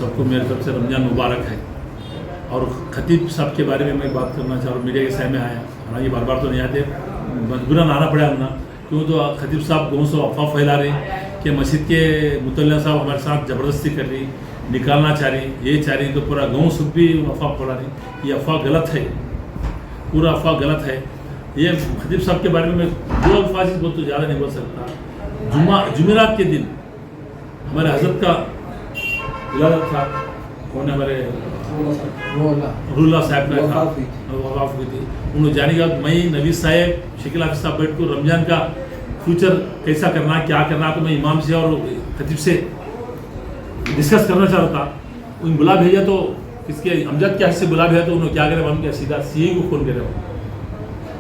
सबको मेरी तरफ से रमज़ान मुबारक है। और खतीब साहब के बारे में मैं बात करना चाह रहा हूँ। मीडिया के सामने आया, हालांकि बार बार तो नहीं आते, मजबूरन आना पड़ा ना, क्यों तो खतीब साहब गाँव से अफवाह फैला रहे कि मस्जिद के मुतल्ला साहब हमारे साथ ज़बरदस्ती कर रही, निकालना चाह रही, ये चाह रही, तो पूरा गाँव सब भी अफवाह फैला रही। ये अफवाह गलत है, पूरा अफवाह गलत है। ये खतीब साहब के बारे में मैं दो अल्फाज बहुत तो ज़्यादा नहीं बोल सकता। जुमेरात के दिन हमारे हज़रत का विलादत था, कौन है हमारे रूल्ला साहब का था, वफ़ात हुई थी। उन्होंने जाने के बाद मैं नबी साहब शकील हाफिज़ साहब बैठ कर रमज़ान का फ्यूचर कैसा करना है, क्या करना है, तो मैं इमाम से और खतीब से डिस्कस करना चाह रहा था। उन बुला भेजा तो किसके अमजद के हिस्से बुला भेजा, तो उन्होंने क्या करे, हम क्या सीधा सीए को फ़ोन करे।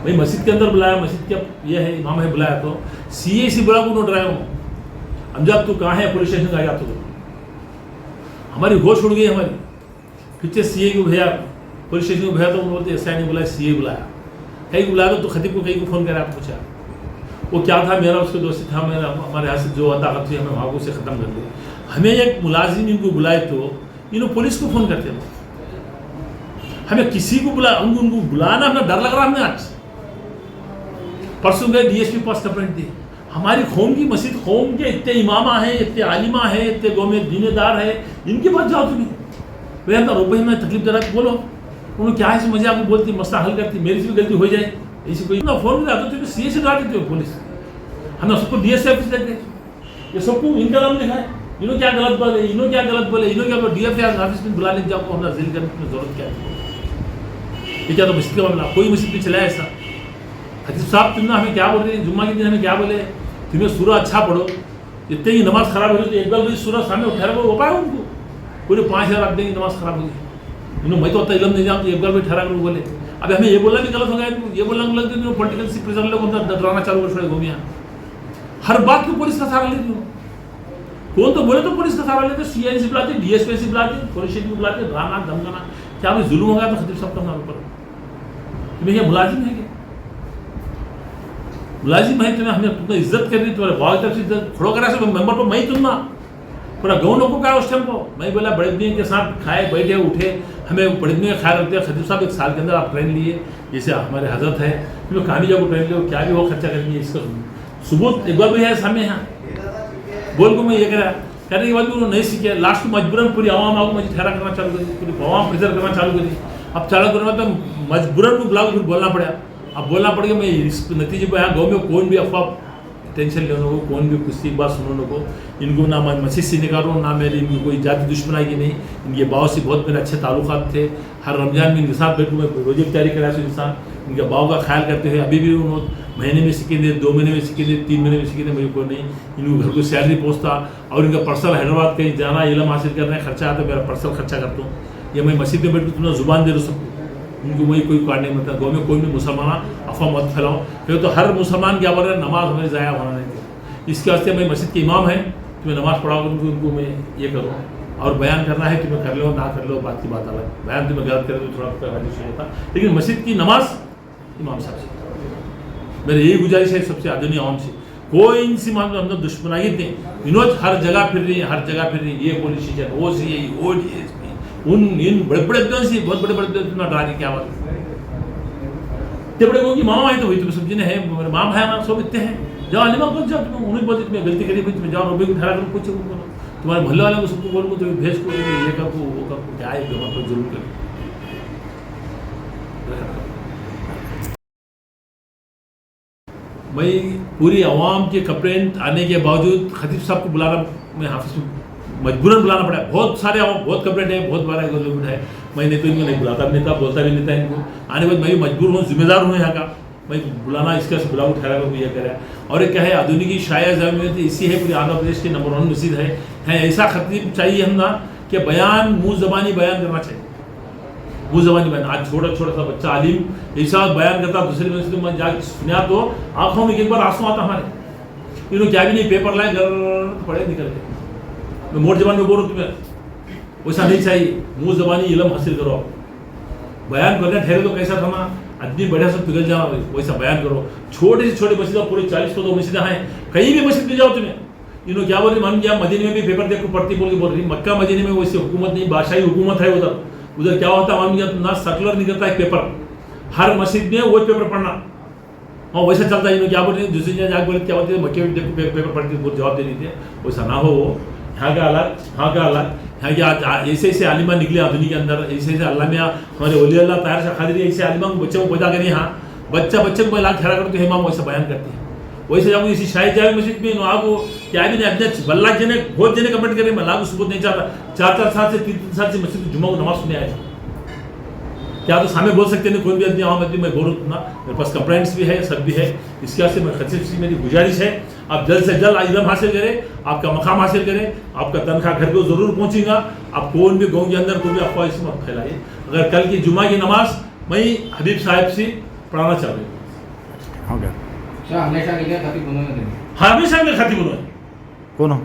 भाई मस्जिद के अंदर बुलाया, मस्जिद का ये है इमाम है, बुलाया तो सीए से बुला को उन्होंने डराया हूँ, अमजद तू कहाँ है, पुलिस स्टेशन आ जा। तो हमारी होश उड़ गई हमारी। पीछे सीए को भेजा, पुलिस स्टेशन को भेजा, तो उन्होंने बोलते ऐसा नहीं बुलाया, सीए बुलाया। कहीं को बुलाया तो खतीब को कहीं को फ़ोन करा, पूछा वो क्या था, मेरा उसके दोस्त था, मेरा हमारे यहाँ से जो ताकत थी हमें वहाँ से ख़त्म कर दी। हमें एक मुलाजिम इनको बुलाए तो इन्होंने पुलिस को फ़ोन करते थे, हमें किसी को बुला, उनको बुलाना हमें डर लग रहा। हमने आज परसों गए डीएसपी पास कंप्लेंट दी, हमारी कौम की मस्जिद, कौम के इतने इमामा हैं, इतने आलिमा है, इतने गाँव में दीनेदार है, इनके पास जाओ तुम्हें वे अंदर रुपये में तकलीफ दे रहा, बोलो उन्होंने क्या है मजे आपको बोलती, मसला हल करती, मेरी से भी गलती हो जाए, ऐसी कोई ना फ़ोन आता तो सीए से डाल देते हो पुलिस। हमने सबको डीएसपी ऑफिस देते, ये सबको इनका नाम लिखा है, इन्होंने क्या गलत बोले, इन्होंने क्या गलत बोले, इन्होंने क्या डीएसपी ऑफिस में बुला लेते, आपको हमारा जिल करने की जरूरत क्या है। ये क्या तो मस्जिद का मामला, कोई मस्जिद में चला ऐसा। खतीब साहब तुमने हमें क्या बोल रहे हैं, जुम्मा के दिन हमें क्या बोले, तुम्हें सूरह अच्छा पढ़ो, जितने ही नमाज खराब हो रही तो एक बार सूरह सामने उठा वो पाए उनको, पूरे 5000 आदमी की नमाज खराब होगी। इन्होंने मैं तो इतना इलम नहीं जानता, एक बार भी ठहरा कर बोले। अब हमें ये बोलना भी गलत हो गया, ये बोलना गलत है, पॉलिटिकल प्रेशर लोग डराना चालू कर छोड़े घूमिया, हर बात को पुलिस का सहारा लेती हो। कौन तो बोले तो पुलिस का सहारा लेते, सीआई से बुलाते, डीएसपी से बुलाते, पुलिस को बुलाते, डराना धमकाना, क्या अभी जुल्म हो गया तो खतीब साहब का नाम पर तुम्हें ये मुलाजिम है, मुलाजिम है तुम्हें, हमें तुमने इज्जत कर दी, तुम्हारे भाव तरफ से इज्जत खड़ो करा से मेंबर तो मैं तुम ना पूरा गाँव लोगों का उस टाइम को मैं बोला बड़े आदमी के साथ खाए बैठे उठे, हमें बड़े आदमी का ख्याल रखते हैं। खतीब साहब एक साल के अंदर आप ट्रेन लिए, जैसे हमारे हजरत है, तुम्हें कहाँ भी जाओ ट्रेन लो, क्या भी वो खर्चा करेंगे, इसका सबूत एक बार भी है सामने। यहाँ बोल को मैं ये करा करने के बाद भी उन्होंने नहीं सीखे, लास्ट में मजबूरन पूरी आवाम आपको मुझे ठहरा करना चालू करी, पूरी आवाम प्रेजर करना चालू करी। अब चालू करना तो मजबूरन को बुलाओ, फिर बोलना पड़ा। अब बोलना पड़ गया, मैं इस नतीजे पर यहाँ गाँव में कौन भी अफवाह टेंशन लेने को, कौन भी किसी बात सुनने को, इनको ना मैं मस्जिद से निकालूँ, ना मेरी इनकी कोई जाति दुश्मनाई की नहीं, इनके बाव से बहुत मेरे अच्छे ताल्लुकात थे। हर रमज़ान में इनके साथ बैठूँ, मैं रोजे की तैयारी करा से इंसान इनके बाव का ख्याल करते हुए अभी भी उन्होंने महीने में सीखे थे, 2 महीने में सीखे थे, 3 महीने में सीखे थे, मुझे कोई नहीं, इनको घर को सैलरी पहुँचता और इनका पर्सनल हैदराबाद कहीं जाना, इलम हासिल करना है, खर्चा आता, मेरा पर्सनल खर्चा करता हूँ। ये मैं मस्जिद में बैठूँ, तुम्हें जुबान दे दो सबको, उनको वही कोई कार्ड नहीं मिलता। गाँव में कोई भी मुसलमान अफवाह मत फैलाओ, फिर तो हर मुसलमान क्या बोल रहे हैं, नमाज हमें ज़ाया होना नहीं चाहिए। इसके वास्ते मैं मस्जिद के इमाम है, तुम्हें नमाज़ पढ़ाओ, उनको मैं ये करूँ, और बयान करना है तुम्हें कर लो, ना कर लो बात की बात अलग, बयान तुम्हें गलत करे तो थोड़ा होता, लेकिन मस्जिद की नमाज इमाम साहब से मेरी यही गुजारिश है सबसे आदरणीय आवाम से। कोई इनसे मामले अंदर दुश्मनाई नहीं, इन्होंने हर जगह फिर रही है, हर जगह फिर रही, ये पुलिस स्टेशन, वो सी वो डीएसपी, उन इन बड़े बड़े से बहुत बड़े बड़े डराने क्या बात है। इतने बड़े लोगों की मामा है तो वही तुम्हें समझने है, मेरे माम है हमारे सब इतने हैं, जाओ अलिमा को जाओ, तुम उन्हें बोलते तुम्हें गलती करी भाई, तुम्हें जाओ रोबे को ठहरा करो, कुछ बोलो, तुम्हारे मोहल्ले वाले को सबको बोलो, तुम्हें भेज को ये कर को वो कर, क्या है मतलब जरूर कर। मैं पूरी आवाम के कंप्लेंट आने के बावजूद खतीब साहब को बुलाना, मैं हाफिज को मजबूरन बुलाना पड़ा। बहुत सारे आवाम बहुत कंप्लेंट है, बहुत बड़ा गवर्नमेंट है, मैं नहीं तो इनको नहीं बुलाता भी नहीं था, बोलता भी नहीं था इनको। आने के बाद मैं भी मजबूर हूँ, जिम्मेदार हूँ यहाँ का, मैं बुलाना इसका बुलाऊँ ठहरा कर ये करा। और एक क्या है, आधुनिक शाया जमीन इसी है, पूरे आंध्र प्रदेश के नंबर 1 मस्जिद है ऐसा खतीब चाहिए हम ना कि बयान मुँह ज़बानी बयान करना चाहिए, मुँह ज़बानी बयान। आज छोटा छोटा सा बच्चा आलिम ऐसा बयान करता, दूसरे मस्जिद में जाकर सुना तो आँखों में एक बार आंसू आता हमारे, इन्होंने क्या भी नहीं पेपर लाए घर पढ़े निकल गए। मैं मोट जबान में बोलूँ तुम्हें, वैसा नहीं चाहिए, मुँह ज़बानी इलम हासिल करो, बयान करने ठहरे तो कैसा था ना, आदमी बढ़िया सब पिघल जाओ, वैसा बयान करो। छोटे से छोटे मस्जिद, पूरे 40 तो मस्जिदें हैं, कहीं भी मस्जिद में जाओ तुम्हें, इन्होंने क्या बोल रही, मान लिया मदीने में भी पेपर देखो पढ़ती बोल रही, मक्का मदीने में वैसी हुकूमत नहीं, बादशाही हुकूमत है उधर। उधर क्या होता है मान लिया, ना सर्कुलर निकलता है पेपर, हर मस्जिद में वो पेपर पढ़ना, हाँ वैसा चलता है। इन्होंने क्या बोल रही है, दूसरी जगह बोले क्या बोलते हैं, मक्के में देखो पेपर पढ़ती बहुत जवाब दे रही थी, वैसा ना हो। यहाँ का अलग, यहाँ का अलग, यहाँ के ऐसे ऐसे आलिमा निकले आधुनिक के अंदर, ऐसे ऐसे अल्लाह में हमारे वली अल्लाह तैयार से खादी, ऐसे आलिमा को बच्चों को पैदा करें। हाँ बच्चे को लाख खड़ा करते हैं, इमाम वैसे बयान करते हैं। वैसे जब इसी शायद जाए मस्जिद में आपको क्या भी नहीं, अपने बल्ला जने बहुत जने कमेंट करें, मैं लागू सबूत नहीं चाहता, 4 साल से 3 साल से मस्जिद में जुम्मा को नमाज सुने आए, क्या तो सामने बोल सकते नहीं, कोई भी आदमी आम आदमी मैं बोल ना, मेरे पास कंप्लेंट्स भी है, सब भी है। इसके वास्ते मैं खतीब से मेरी गुजारिश है, आप जल्द से जल्द इल्म हासिल करें, आपका मकाम हासिल करें, आपका तनख्वाह घर को ज़रूर पहुँचेगा। आप कौन भी गाँव के अंदर कोई भी अफवाह इसमें मत फैलाइए। अगर कल की जुम्मा की नमाज मैं हबीब साहब से पढ़ाना चाह रही हूँ। हो गया। हमेशा के लिए खतीब उन्होंने हाँ हमेशा के खतीब उन्होंने कौन हो?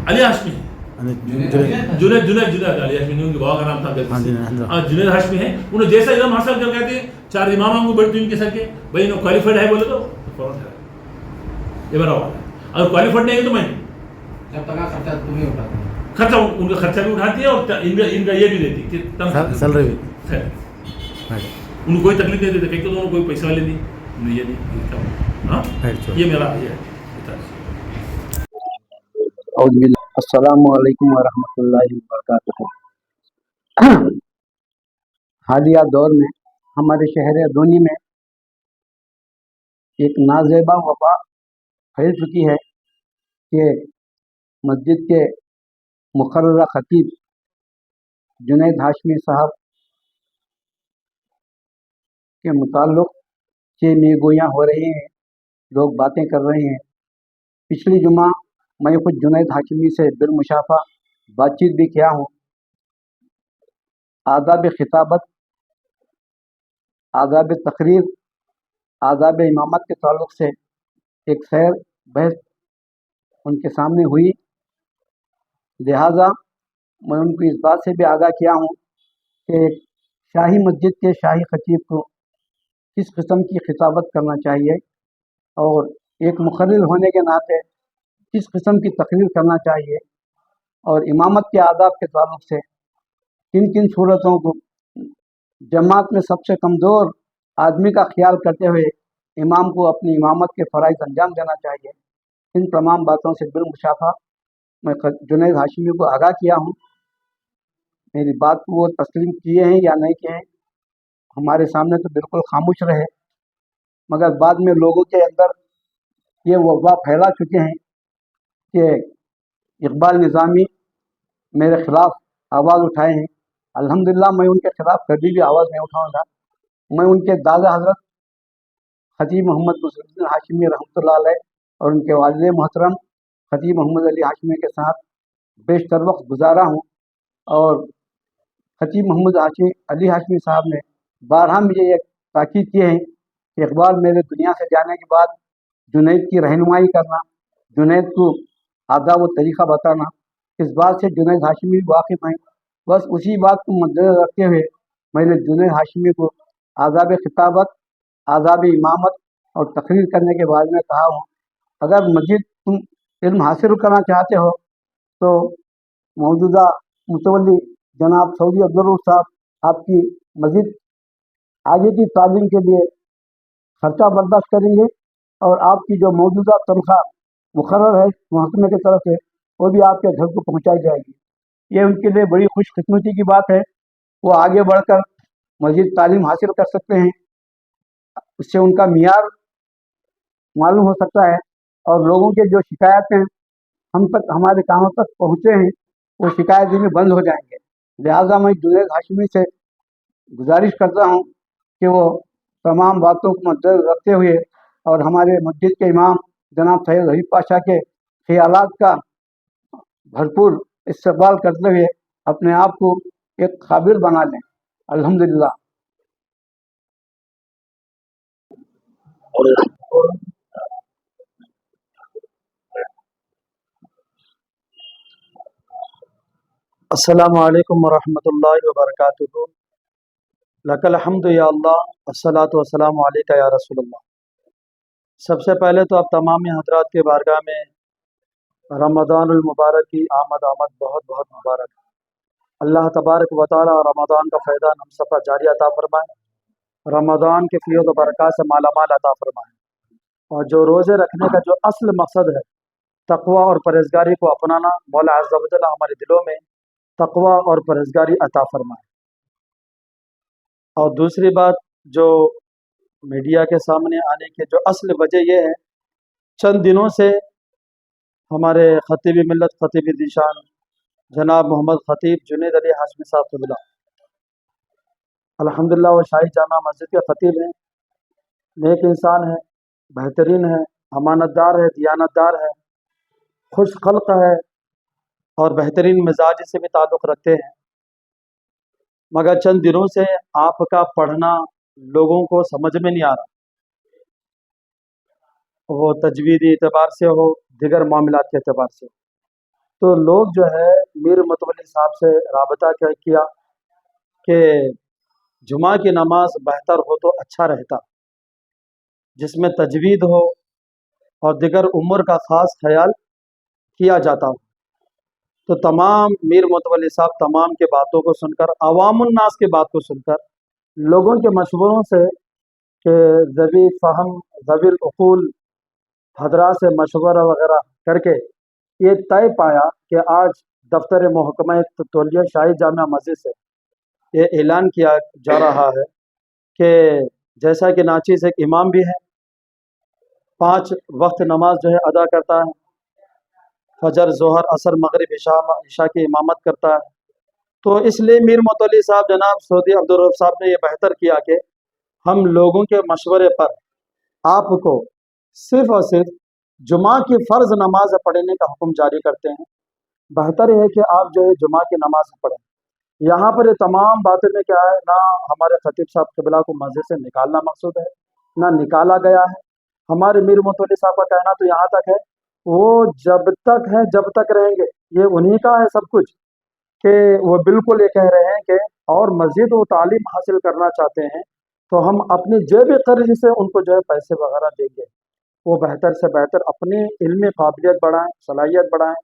अली हाशमी, जुनैद अली हाशमी, उनके बाबा का नाम था, हाँ जुनैद हाशमी है। उन्होंने जैसा इल्म हासिल कर कहते हैं 4 इमाम को बैठते उनके सर के, भाई इन्होंने क्वालिफाइड है बोले तो फौरन है, ये मेरा वाला है। अगर क्वालिफाइड नहीं है तो मैं जब तक खर्चा तुम्हें उठाते हैं, खर्चा उनका खर्चा भी उठाती है और इनका ये भी देती कि सैलरी भी उनको कोई तकलीफ नहीं देते, कहीं तो उन्होंने कोई पैसा वाले नहीं, उन्हें ये नहीं। हाँ ये मेरा ये अस्सलामु अलैकुम वरहमतुल्लाहि वबरकातुहू। हालिया दौर में हमारे शहर अदोनी में एक नाज़ेबा वबा फैल चुकी है कि मस्जिद के मुकर्रर खतीब जुनैद हाशमी साहब के मुताल्लिक़ के गोयां हो रही हैं, लोग बातें कर रहे हैं। पिछली जुमा मैं खुद जुनैद हाशमी से बिलमुशाफा बातचीत भी किया हूँ। आदाब खिताबत, आदाब तकरीर, आदाब इमामत के ताल्लुक़ से एक सैर बहस उनके सामने हुई, लिहाजा मैं उनको इस बात से भी आगाह किया हूँ कि एक शाही मस्जिद के शाही खतीब को किस किस्म की खिताबत करना चाहिए और एक मुखर्रिर होने के नाते किस किस्म की तकरीर करना चाहिए, और इमामत के आदाब के ताल्लुक़ से किन किन सूरतों को जमात में सबसे कमज़ोर आदमी का ख्याल करते हुए इमाम को अपनी इमामत के फ़राइज़ अंजाम देना चाहिए। इन तमाम बातों से बिलमुशाफा मैं जुनैद हाशमी को आगाह किया हूँ। मेरी बात को वो तस्लीम किए हैं या नहीं किए हैं, हमारे सामने तो बिल्कुल खामोश रहे, मगर बाद में लोगों के अंदर ये वबा फैला चुके हैं कि इकबाल निज़ामी मेरे ख़िलाफ़ आवाज़ उठाए हैं। अल्हम्दुलिल्लाह मैं उनके ख़िलाफ़ कभी भी आवाज़ नहीं उठाऊँगा। मैं उनके दादा हज़रत खतीब मोहम्मद नसीरुद्दीन हाशमी रहमतुल्लाह अलैह और उनके वालिद मोहतरम खतीब मोहम्मद अली हाशमी के साथ बेशतर वक्त गुजारा हूँ, और खतीब मोहम्मद अली हाशमी साहब ने बारहा मुझे ये ताकीद किए हैं कि इकबाल मेरे दुनिया से जाने के बाद जुनैद की रहनुमाई करना, जुनैद को आदाब व तरीक़ा बताना। इस बात से जुनैद हाशमी वाकिफ़ हैं। बस उसी बात को मद्देनज़र रखते हुए मैंने जुनैद हाशमी को आदाब खिताबत, आदाब इमामत और तकरीर करने के बारे में कहा हूँ। अगर मज़ीद तुम इल्म हासिल करना चाहते हो तो मौजूदा मुतवल्ली जनाब सऊदी अब्दुल रऊफ़ साहब आपकी मज़ीद आगे की तालीम के लिए खर्चा बर्दाश्त करेंगे, और आपकी जो मौजूदा तनख्वाह मुकर्रर है महकमे की तरफ से वो भी आपके घर को पहुँचाई जाएगी। ये उनके लिए बड़ी खुशकिस्मती की बात है। वो आगे बढ़कर मज़ीद तालीम हासिल कर सकते हैं, उससे उनका मियार मालूम हो सकता है, और लोगों के जो शिकायतें हम तक हमारे कानों तक पहुँचे हैं वो शिकायतें भी बंद हो जाएंगे। लिहाजा मैं जुनैद हाशमी से गुजारिश करता हूँ कि वो तमाम बातों को मद्देनज़र रखते हुए और हमारे मस्जिद के इमाम जनाब सैयद हबीब पाशा के ख्यालात का भरपूर इस्तेमाल करते हुए अपने आप को एक काबिल बना लें। अल्हम्दुलिल्लाह। अस्सलामु अलैकुम वरहमतुल्लाहि वबरकातुहू। लकल हम्दु या अल्लाह, अस्सलातु वस्सलामु अलैका या रसूलल्लाह। सबसे पहले तो आप तमाम हज़रात के बारगाह में रमज़ानुल मुबारक की आमद बहुत बहुत मुबारक। अल्लाह तबारक व तआला रमज़ान का फ़ैज़ान हम सब पर जारी अता फरमाए, रमज़ान के फ़ियज़ व बरक़ात से मालामाल अता फरमाए, और जो रोज़े रखने का जो असल मकसद है तक़वा और परहेज़गारी को अपनाना, मौला अज़्ज़ा व जल हमारे दिलों में तक़वा और परहेज़गारी अता फरमाए। और दूसरी बात, जो मीडिया के सामने आने की जो असल वजह यह है, चंद दिनों से हमारे ख़तीब मिल्लत ख़तीब ज़ीशान जनाब मोहम्मद ख़तीब जुनैद अली हाशमी साहब क़िबला, अल्हम्दुलिल्लाह वो शाही जामा मस्जिद के ख़तीब हैं, नेक इंसान है, बेहतरीन है, अमानतदार है, दियानतदार है, खुश खल्क़ है और बेहतरीन मिजाज से भी ताल्लुक़ रखते हैं। मगर चंद दिनों से आपका पढ़ना लोगों को समझ में नहीं आ रहा, वो तजवीदी एतबार से हो, दिगर मामलात के एतबार से। तो लोग जो है मीर मतवल्ली साहब से राबता किया कि जुमा की नमाज बेहतर हो तो अच्छा रहता, जिसमें तजवीद हो और दिगर उम्र का ख़ास ख्याल किया जाता हो। तो तमाम मीर मतवल्ली साहब तमाम के बातों को सुनकर, अवामुन्नास की बात को सुनकर, लोगों के मशवरों से कि ज़वी फ़हम ज़विल उक़ूल हजरा से मशवरा वगैरह करके ये तय पाया कि आज दफ्तर महकमा तौलिया शाही जामिया मस्जिद से ये ऐलान किया जा रहा है कि जैसा कि नाचीज़ एक इमाम भी है, 5 वक्त नमाज जो है अदा करता है, फजर ज़ोहर असर मगरिब इशा की इमामत करता है। तो इसलिए मीर मतवल्ली साहब जनाब सऊदी अब्दुल रऊफ़ साहब ने ये बेहतर किया कि हम लोगों के मशवरे पर आपको सिर्फ़ और सिर्फ जुमा की फ़र्ज़ नमाज पढ़ने का हुक्म जारी करते हैं। बेहतर है कि आप जो है जुमा की नमाज पढ़ें। यहाँ पर ये तमाम बातें में क्या है, ना हमारे ख़तीब साहब क़िबला को मस्जिद से निकालना मकसूद है, ना निकाला गया है। हमारे मीर मुतवल्ली साहब का कहना तो यहाँ तक है, वो जब तक हैं जब तक रहेंगे, ये उन्हीं का है सब कुछ, कि वो बिल्कुल ये कह रहे हैं कि और मज़ीद वो तालीम हासिल करना चाहते हैं तो हम अपनी जेबी कर्ज से उनको जो है पैसे वगैरह देंगे। वो बेहतर से बेहतर अपनी इल्मी काबिलियत बढ़ाएँ, सलाहियत बढ़ाएँ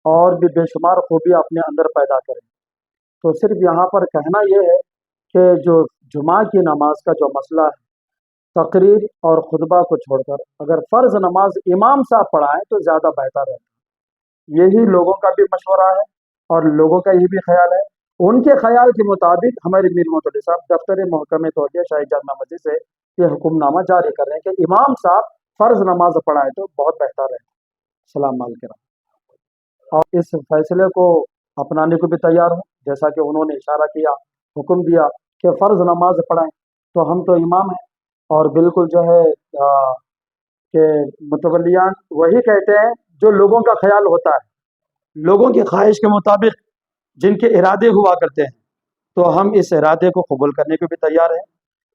और भी बेशुमार खूबियाँ अपने अंदर पैदा करें। तो सिर्फ यहाँ पर कहना ये है कि जो जुमा की नमाज का जो मसला है, तकरीर और खुतबा को छोड़कर अगर फ़र्ज़ नमाज इमाम साहब पढ़ाएँ तो ज़्यादा बेहतर है। यही लोगों का भी मशवरा है और लोगों का ये भी ख्याल है। उनके ख्याल के मुताबिक हमारे मीर मुतवल्ली साहब दफ्तर महकमा तौलिया शाही जामिया मस्जिद से ये हुक्मनामा जारी कर रहे हैं कि इमाम साहब फ़र्ज़ नमाज पढ़ाएँ तो बहुत बेहतर है। सलाम अलैकुम। और इस फैसले को अपनाने को भी तैयार हूँ, जैसा कि उन्होंने इशारा किया, हुक्म दिया कि फ़र्ज़ नमाज पढ़ाएँ, तो हम तो इमाम हैं और बिल्कुल जो है कि मुतवल्लियान वही कहते हैं जो लोगों का ख्याल होता है, लोगों की ख्वाहिश के मुताबिक जिनके इरादे हुआ करते हैं, तो हम इस इरादे को कबूल करने को भी तैयार हैं।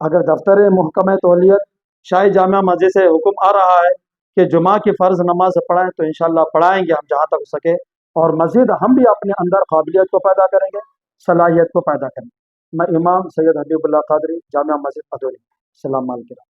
अगर दफ्तर महकमा तौलियत शाही जामिया मस्जिद से हुक्म आ रहा है कि जुमा की फ़र्ज़ नमाज पढ़ाएँ तो इंशाअल्लाह पढ़ाएंगे हम जहाँ तक हो सके, और मज़ीद हम भी अपने अंदर काबिलियत को पैदा करेंगे, सलाहियत को पैदा करेंगे। मैं इमाम सैयद हबीबुल्लाह क़ादरी जामिया मस्जिद अदोली। सलाम अलैकुम।